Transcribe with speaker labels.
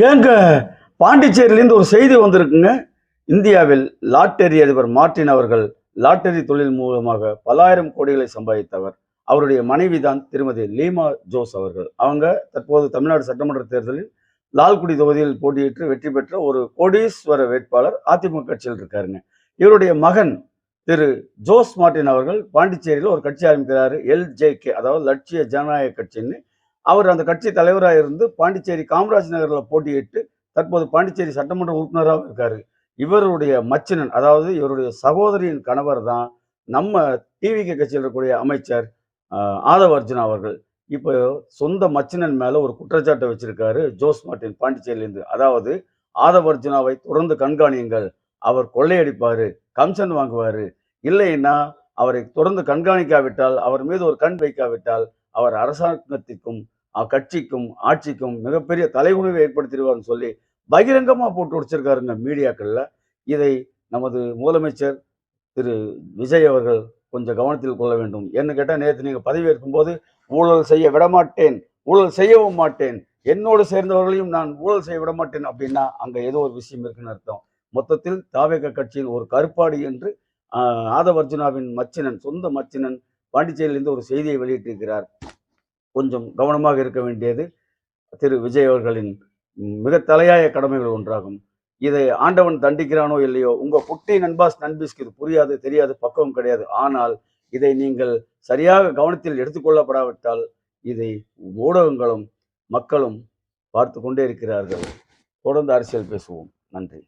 Speaker 1: ஏங்க பாண்டிச்சேரியிலேருந்து ஒரு செய்தி வந்திருக்குங்க. இந்தியாவில் லாட்டரி அதிபர் மார்ட்டின் அவர்கள் லாட்டரி தொழில் மூலமாக பல்லாயிரம் கோடிகளை சம்பாதித்தவர். அவருடைய மனைவி தான் திருமதி லீமா ஜோஸ் அவர்கள். அவங்க தற்போது தமிழ்நாடு சட்டமன்ற தேர்தலில் லால்குடி தொகுதியில் போட்டியிட்டு வெற்றி பெற்ற ஒரு கோடீஸ்வர வேட்பாளர். அதிமுக கட்சியில் இருக்காருங்க. இவருடைய மகன் திரு ஜோஸ் மார்ட்டின் அவர்கள் பாண்டிச்சேரியில் ஒரு கட்சி ஆரம்பிக்கிறாரு. எல்ஜேகே, அதாவது லட்சிய ஜனநாயக கட்சின்னு. அவர் அந்த கட்சி தலைவராக இருந்து பாண்டிச்சேரி காமராஜ் நகரில் போட்டியிட்டு தற்போது பாண்டிச்சேரி சட்டமன்ற உறுப்பினராக இருக்காரு. இவருடைய மச்சினன், அதாவது இவருடைய சகோதரியின் கணவர் தான் நம்ம டிவிகே கட்சியில் இருக்கக்கூடிய அமைச்சர் ஆதவ அர்ஜுனா அவர்கள். இப்போ சொந்த மச்சினன் மேல ஒரு குற்றச்சாட்டை வச்சிருக்காரு ஜோஸ் மார்ட்டின் பாண்டிச்சேரியிலிருந்து. அதாவது ஆதவ அர்ஜுனாவை தொடர்ந்து கண்காணியுங்கள், அவர் கொள்ளையடிப்பாரு, கமிஷன் வாங்குவாரு, இல்லைன்னா அவரை தொடர்ந்து கண்காணிக்காவிட்டால், அவர் மீது ஒரு கண் வைக்காவிட்டால் அவர் அரசாங்கத்திற்கும் கட்சிக்கும் ஆட்சிக்கும் மிகப்பெரிய தலைகுனிவை ஏற்படுத்திடுவார்னு சொல்லி பகிரங்கமா போட்டு உடைச்சிருக்காருங்க மீடியாக்கள்ல. இதை நமது முதலமைச்சர் திரு விஜய் அவர்கள் கொஞ்சம் கவனத்தில் கொள்ள வேண்டும். என்ன கேட்டா, நேற்று நீங்க பதவியேற்கும் போது ஊழல் செய்ய விடமாட்டேன், ஊழல் செய்யவும் மாட்டேன், என்னோடு சேர்ந்தவர்களையும் நான் ஊழல் செய்ய விடமாட்டேன் அப்படின்னா அங்க ஏதோ ஒரு விஷயம் இருக்குன்னு அர்த்தம். மொத்தத்தில் தாவேக கட்சியின் ஒரு கருப்பாடி என்று ஆதவ அர்ஜுனாவின் மச்சினன், சொந்த மச்சினன் பாண்டிச்சேரியிலிருந்து ஒரு செய்தியை வெளியிட்டிருக்கிறார். கொஞ்சம் கவனமாக இருக்க வேண்டியது திரு விஜய் அவர்களின் மிக தலையாய கடமைகள் ஒன்றாகும். இதை ஆண்டவன் தண்டிக்கிறானோ இல்லையோ, உங்க குட்டி நண்பாஸ் நண்பிஸ்க்கு இது புரியாது, தெரியாது, பக்குவம் கிடையாது. ஆனால் இதை நீங்கள் சரியாக கவனத்தில் எடுத்துக்கொள்ளப்படாவிட்டால் இதை ஊடகங்களும் மக்களும் பார்த்து கொண்டே இருக்கிறார்கள். தொடர்ந்து அரசியல் பேசுவோம். நன்றி.